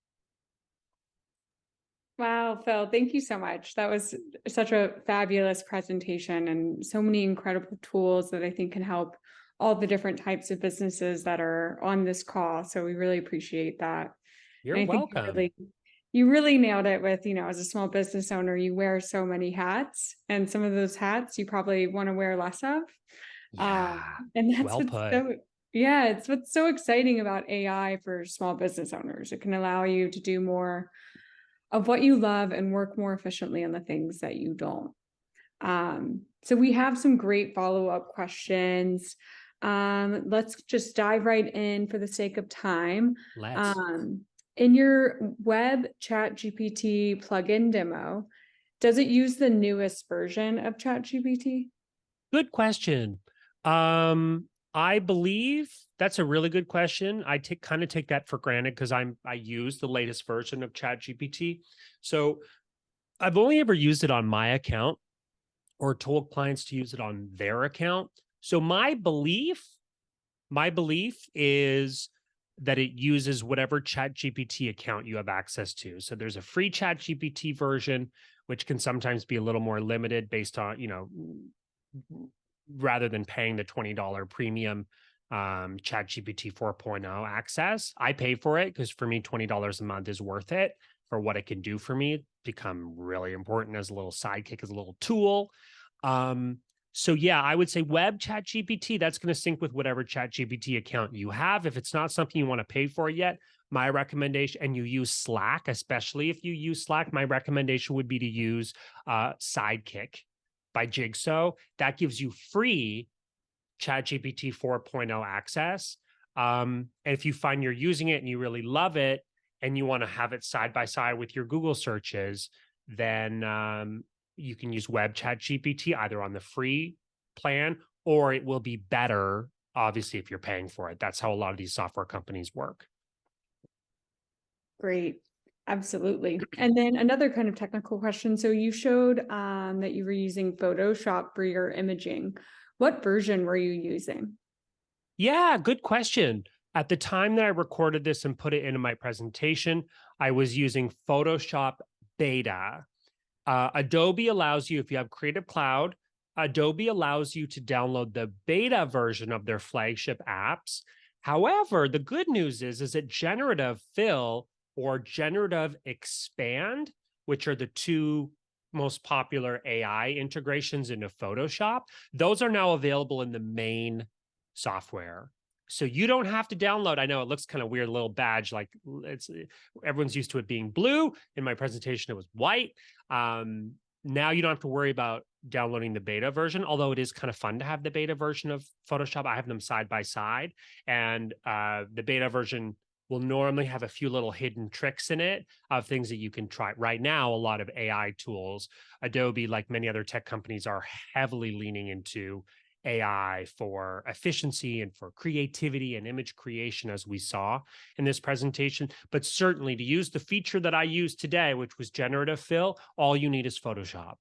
Wow, Phil, thank you so much. That was such a fabulous presentation and so many incredible tools that I think can help all the different types of businesses that are on this call. So we really appreciate that. You're welcome. You really nailed it with, as a small business owner, you wear so many hats, and some of those hats you probably want to wear less of. Yeah, And that's well put. Yeah, it's what's so exciting about AI for small business owners. It can allow you to do more of what you love and work more efficiently on the things that you don't. So we have some great follow-up questions. Let's just dive right in for the sake of time. Let's. Um, in your web chat GPT plugin demo, does it use the newest version of chat GPT? Good question. I believe that's a really good question. I kind of take that for granted because I use the latest version of ChatGPT. So I've only ever used it on my account or told clients to use it on their account. So my belief is that it uses whatever ChatGPT account you have access to. So there's a free ChatGPT version, which can sometimes be a little more limited based on, rather than paying the $20 premium ChatGPT 4.0 access. I pay for it because for me, $20 a month is worth it for what it can do for me. Become really important as a little sidekick, as a little tool. So yeah, I would say web chat GPT, that's going to sync with whatever chat GPT account you have. If it's not something you want to pay for yet, my recommendation, and you use Slack, especially if you use Slack, my recommendation would be to use Sidekick by Jigsaw. That gives you free chat GPT 4.0 access. And if you find you're using it and you really love it and you want to have it side by side with your Google searches, then you can use web chat GPT either on the free plan, or it will be better, obviously, if you're paying for it. That's how a lot of these software companies work. Great. Absolutely. And then another kind of technical question. So you showed that you were using Photoshop for your imaging. What version were you using? Yeah, good question. At the time that I recorded this and put it into my presentation, I was using Photoshop Beta. Adobe allows you, if you have Creative Cloud, Adobe allows you to download the beta version of their flagship apps. However, the good news is that Generative Fill or Generative Expand, which are the two most popular AI integrations into Photoshop, those are now available in the main software. So you don't have to download. I know it looks kind of weird, little badge, like it's everyone's used to it being blue. In my presentation, it was white. Now you don't have to worry about downloading the beta version, although it is kind of fun to have the beta version of Photoshop. I have them side by side, and the beta version will normally have a few little hidden tricks in it of things that you can try. Right now, a lot of AI tools, Adobe, like many other tech companies, are heavily leaning into AI for efficiency and for creativity and image creation, as we saw in this presentation. But certainly to use the feature that I used today, which was Generative Fill, all you need is Photoshop.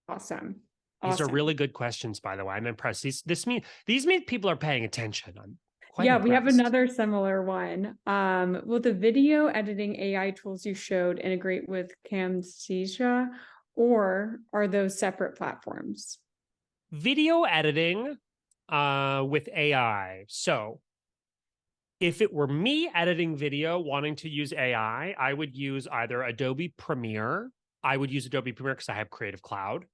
Awesome. These are Awesome. really good questions, by the way. I'm impressed. These mean people are paying attention. I'm quite Yeah, we have impressed. another similar one. Will the video editing AI tools you showed integrate with Camtasia, or are those separate platforms? Video editing with AI. So if it were me editing video wanting to use AI, I would use either Adobe Premiere. I would use Adobe Premiere because I have Creative Cloud.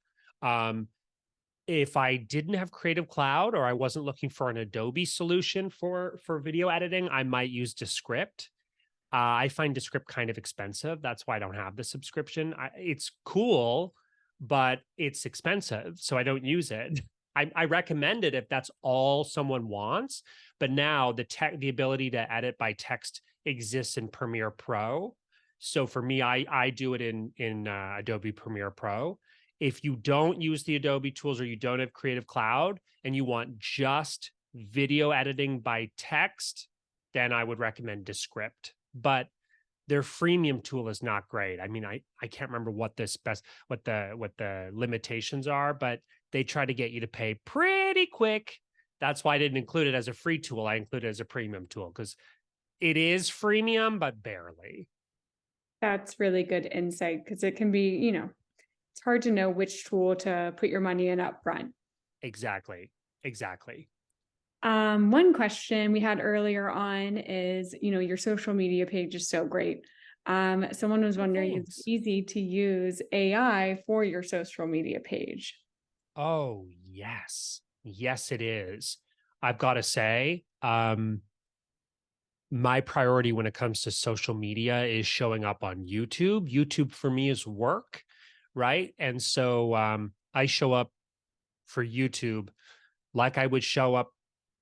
If I didn't have Creative Cloud or I wasn't looking for an Adobe solution for video editing, I might use Descript. I find Descript kind of expensive. That's why I don't have the subscription. It's cool, but it's expensive, so I don't use it. I recommend it if that's all someone wants. But now the ability to edit by text exists in Premiere Pro. So for me, I do it in Adobe Premiere Pro. If you don't use the Adobe tools or you don't have Creative Cloud and you want just video editing by text, then I would recommend Descript. But their freemium tool is not great. I mean, I can't remember what the limitations are, but they try to get you to pay pretty quick. That's why I didn't include it as a free tool. I included it as a premium tool because it is freemium, but barely. That's really good insight because it can be, it's hard to know which tool to put your money in up front. Exactly. Exactly. One question we had earlier on is, your social media page is so great. Someone was wondering, is it easy to use AI for your social media page? Oh, yes. Yes, it is. I've got to say, my priority when it comes to social media is showing up on YouTube. YouTube for me is work, right? And so I show up for YouTube like I would show up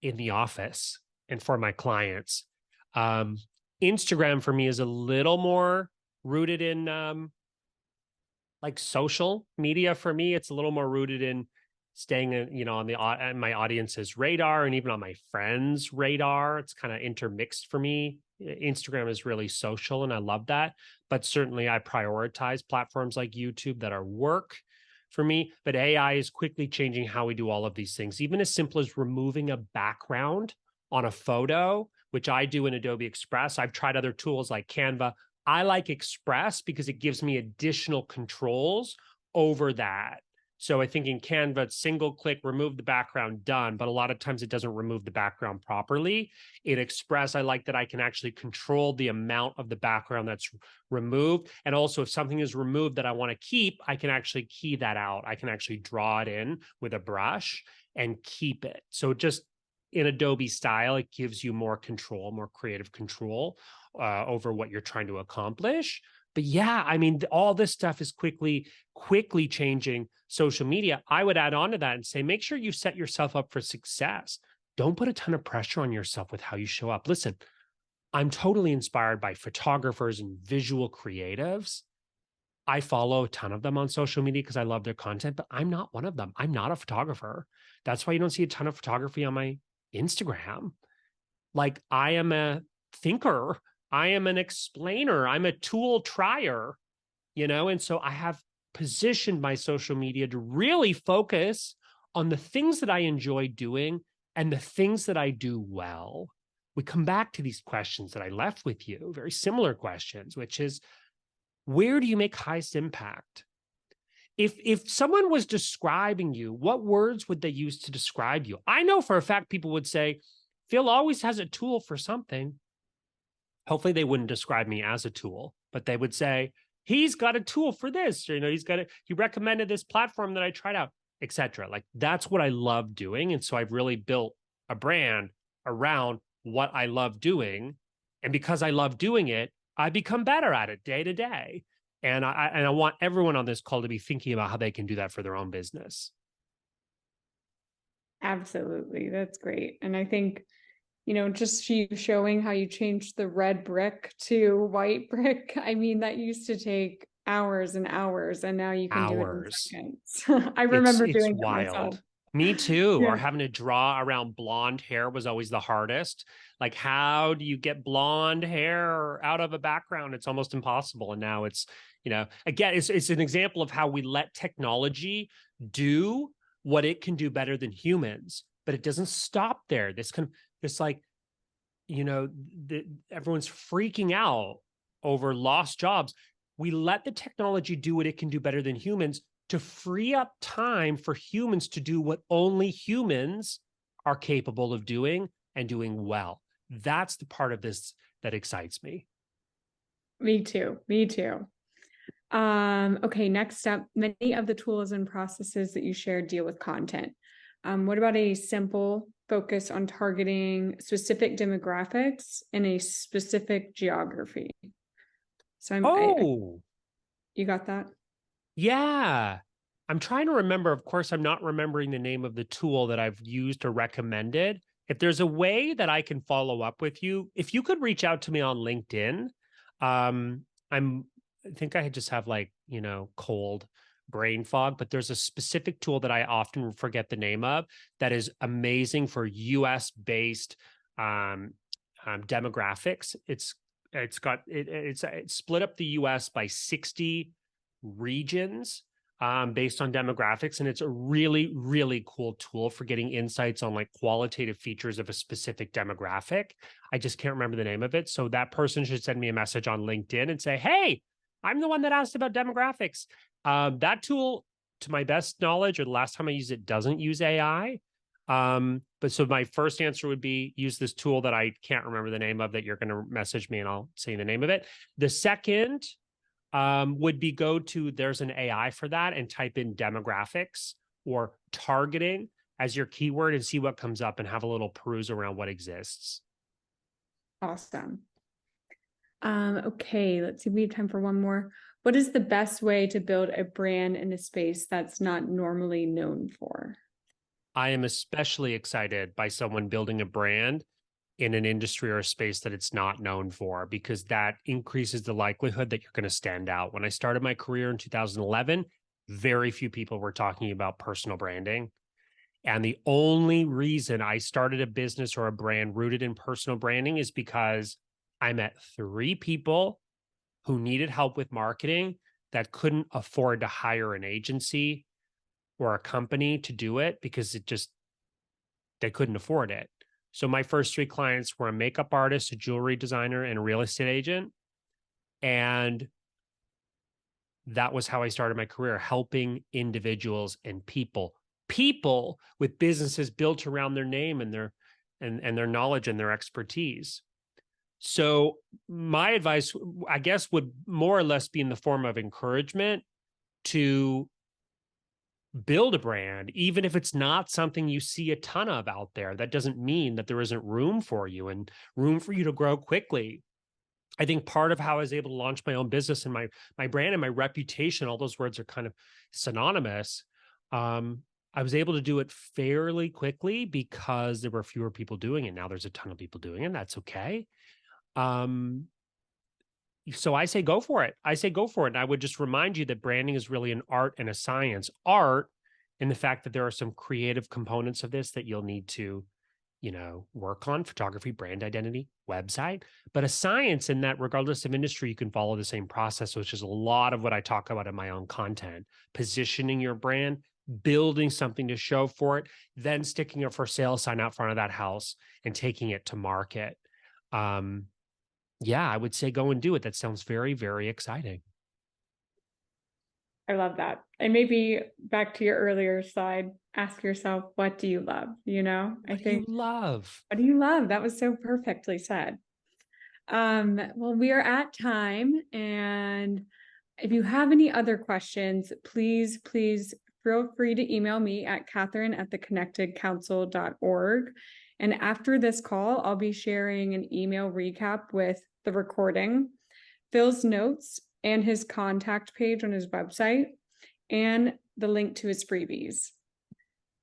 in the office and for my clients. Instagram for me is a little more rooted in like social media. For me, it's a little more rooted in staying, on my audience's radar and even on my friends' radar. It's kind of intermixed for me. Instagram is really social, and I love that. But certainly, I prioritize platforms like YouTube that are work for me. But AI is quickly changing how we do all of these things, even as simple as removing a background on a photo, which I do in Adobe Express. I've tried other tools like Canva. I like Express because it gives me additional controls over that. So I think in Canva, single click, remove the background, done. But a lot of times it doesn't remove the background properly. In Express, I like that I can actually control the amount of the background that's removed. And also if something is removed that I want to keep, I can actually key that out. I can actually draw it in with a brush and keep it. So just in Adobe style, it gives you more control, more creative control over what you're trying to accomplish. But yeah, I mean, all this stuff is quickly changing social media. I would add on to that and say, make sure you set yourself up for success. Don't put a ton of pressure on yourself with how you show up. Listen, I'm totally inspired by photographers and visual creatives. I follow a ton of them on social media because I love their content, but I'm not one of them. I'm not a photographer. That's why you don't see a ton of photography on my Instagram. Like, I am a thinker. I am an explainer. I'm a tool trier, and so I have positioned my social media to really focus on the things that I enjoy doing and the things that I do well. We come back to these questions that I left with you, very similar questions, which is, where do you make highest impact? If someone was describing you, what words would they use to describe you? I know for a fact people would say, Phil always has a tool for something. Hopefully they wouldn't describe me as a tool, but they would say, he's got a tool for this, or, he recommended this platform that I tried out, etc. Like, that's what I love doing. And so I've really built a brand around what I love doing. And because I love doing it, I become better at it day to day. And I want everyone on this call to be thinking about how they can do that for their own business. Absolutely. That's great. And I think, just you showing how you changed the red brick to white brick. I mean, that used to take hours and hours, and now you can do it in seconds. I remember It's doing that wild. myself. Me too. Yeah. Or having to draw around blonde hair was always the hardest. Like, how do you get blonde hair out of a background? It's almost impossible. And now it's, again, it's an example of how we let technology do what it can do better than humans, but it doesn't stop there. Everyone's freaking out over lost jobs. We let the technology do what it can do better than humans to free up time for humans to do what only humans are capable of doing and doing well. That's the part of this that excites me. Me too. Okay, next up, many of the tools and processes that you shared deal with content. What about a simple focus on targeting specific demographics in a specific geography? So you got that? Yeah. I'm trying to remember. Of course, I'm not remembering the name of the tool that I've used or recommended. If there's a way that I can follow up with you, if you could reach out to me on LinkedIn, I think I just have cold brain fog, but there's a specific tool that I often forget the name of that is amazing for US based demographics. It's split up the US by 60 regions based on demographics. And it's a really, really cool tool for getting insights on qualitative features of a specific demographic. I just can't remember the name of it. So that person should send me a message on LinkedIn and say, hey, I'm the one that asked about demographics. That tool, to my best knowledge, or the last time I used it, doesn't use AI. But so my first answer would be use this tool that I can't remember the name of that you're going to message me and I'll say the name of it. The second would be there's an AI for that and type in demographics or targeting. as your keyword and see what comes up and have a little peruse around what exists. Awesome. Okay, let's see. We have time for one more. What is the best way to build a brand in a space that's not normally known for? I am especially excited by someone building a brand in an industry or a space that it's not known for, because that increases the likelihood that you're going to stand out. When I started my career in 2011, very few people were talking about personal branding. And the only reason I started a business or a brand rooted in personal branding is because I met 3 people who needed help with marketing that couldn't afford to hire an agency or a company to do it because they couldn't afford it. So my first 3 clients were a makeup artist, a jewelry designer, and a real estate agent. And that was how I started my career, helping individuals and people with businesses built around their name and their knowledge and their expertise. So my advice, I guess, would more or less be in the form of encouragement to build a brand, even if it's not something you see a ton of out there. That doesn't mean that there isn't room for you and room for you to grow quickly. I think part of how I was able to launch my own business and my brand and my reputation, all those words are kind of synonymous. I was able to do it fairly quickly because there were fewer people doing it. Now there's a ton of people doing it, and that's okay. So I say go for it. I say go for it. And I would just remind you that branding is really an art and a science. Art in the fact that there are some creative components of this that you'll need to, work on: photography, brand identity, website. But a science in that regardless of industry, you can follow the same process, which is a lot of what I talk about in my own content: positioning your brand, building something to show for it, then sticking a for sale sign out front of that house and taking it to market. Yeah, I would say go and do it. That sounds very, very exciting. I love that. And maybe back to your earlier slide, ask yourself, what do you love? What do you love? What do you love? That was so perfectly said. Well, we are at time. And if you have any other questions, please feel free to email me at Catherine@theconnectedcouncil.org. And after this call, I'll be sharing an email recap with the recording, Phil's notes, and his contact page on his website, and the link to his freebies.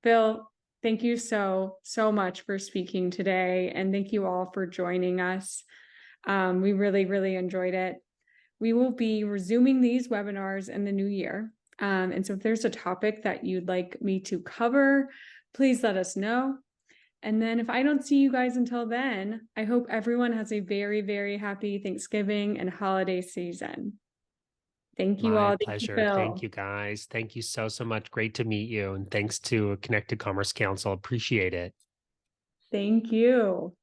Phil, thank you so much for speaking today. And thank you all for joining us. We really, really enjoyed it. We will be resuming these webinars in the new year. And so if there's a topic that you'd like me to cover, please let us know. And then if I don't see you guys until then, I hope everyone has a very, very happy Thanksgiving and holiday season. Thank you all. My pleasure. Thank you, guys. Thank you so much. Great to meet you. And thanks to Connected Commerce Council. Appreciate it. Thank you.